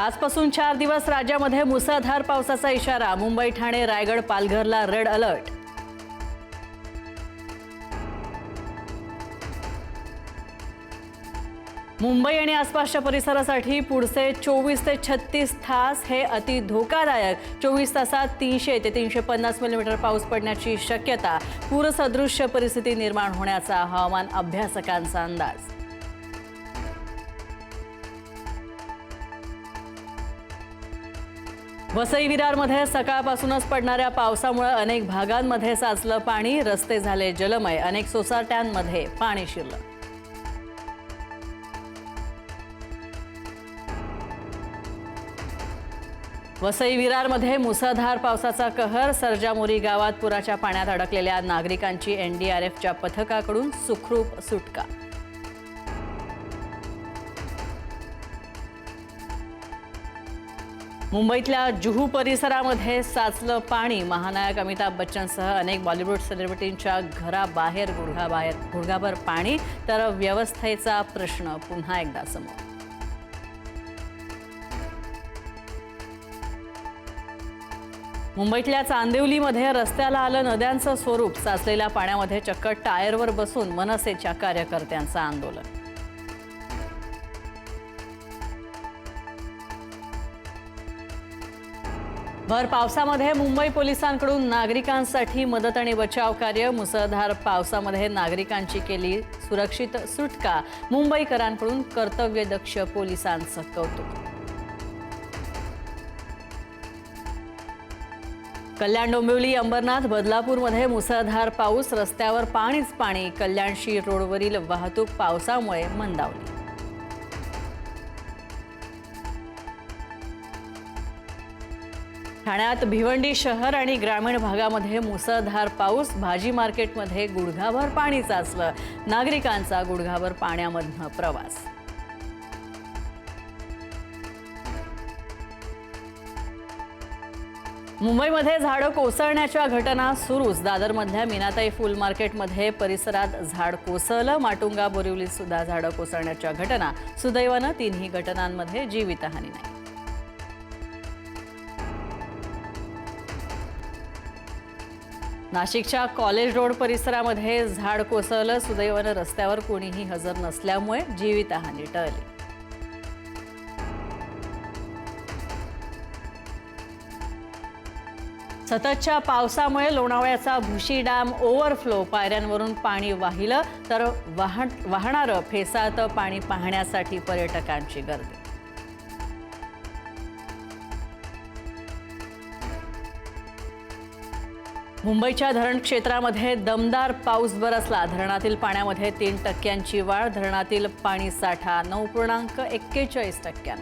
आजपासून 4 दिवस राज्यामध्ये मुसळधार पावसाचा इशारा। मुंबई, ठाणे, रायगड, पालघरला रेड अलर्ट। मुंबई आणि आसपासच्या परिसरासाठी पुढचे 24 ते 36 तास हे अति धोकादायक। 24 तासात 300 ते 350 मिलीमीटर पाऊस पडण्याची शक्यता। पूरसदृश्य परिस्थिती निर्माण होण्याचा हवामान अभ्यासकांचा अंदाज। वसई विरारमध्ये सकाळपासूनच पडणाऱ्या पावसामुळे अनेक भागांमध्ये साचलं पाणी। रस्ते झाले जलमय। अनेक सोसायट्यांमध्ये पाणी शिरलं। वसई विरारमध्ये मुसळधार पावसाचा कहर। सर्जामोरी गावात पुराच्या पाण्यात अडकलेल्या नागरिकांची एनडीआरएफच्या पथकाकडून सुखरूप सुटका। मुंबईतल्या जुहू परिसरामध्ये साचलं पाणी। महानायक अमिताभ बच्चनसह अनेक बॉलिवूड सेलिब्रिटींच्या घराबाहेर गुडघाभर पाणी। तर व्यवस्थेचा प्रश्न पुन्हा एकदा समोर। मुंबईतल्या चांदिवलीमध्ये रस्त्याला आलं नद्यांचं स्वरूप। साचलेल्या पाण्यामध्ये चक्क टायरवर बसून मनसेच्या कार्यकर्त्यांचं आंदोलन। भर पावसामध्ये मुंबई पोलिसांकडून नागरिकांसाठी मदत आणि बचाव कार्य। मुसळधार पावसामध्ये नागरिकांची केली सुरक्षित सुटका। मुंबईकरांकडून कर्तव्यदक्ष पोलिसांचं कौतुक। कल्याण, डोंबिवली, अंबरनाथ, बदलापूरमध्ये मुसळधार पाऊस। रस्त्यावर पाणीच पाणी। कल्याणशी रोडवरील वाहतूक पावसामुळे मंदावली। ठाण्यात भिवंडी शहर आणि ग्रामीण भागामध्ये मुसळधार पाऊस। भाजी मार्केटमध्ये गुडघाभर पाणी साचलं। नागरिकांचा गुडघाभर पाण्यामधनं प्रवास। मुंबईमध्ये झाडं कोसळण्याच्या घटना सुरूच। दादरमधल्या मीनाताई फूल मार्केटमध्ये परिसरात झाड कोसळलं। माटुंगा, बोरिवलीत सुद्धा झाडं कोसळण्याच्या घटना। सुदैवानं तिन्ही घटनांमध्ये जीवितहानी नाही। नाशिकच्या कॉलेज रोड परिसरामध्ये झाड कोसळलं। सुदैवानं रस्त्यावर कोणीही हजर नसल्यामुळे जीवितहानी टळली। सततच्या पावसामुळे लोणावळ्याचा भुशी डॅम ओव्हरफ्लो। पायऱ्यांवरून पाणी वाहिलं तर वाहणारं फेसाळतं पाणी पाहण्यासाठी पर्यटकांची गर्दी। मुंबईच्या धरण क्षेत्रामध्ये दमदार पाऊस बरसला। धरणातील पाण्यामध्ये 3% वाढ। धरणातील पाणी साठा 9.41%।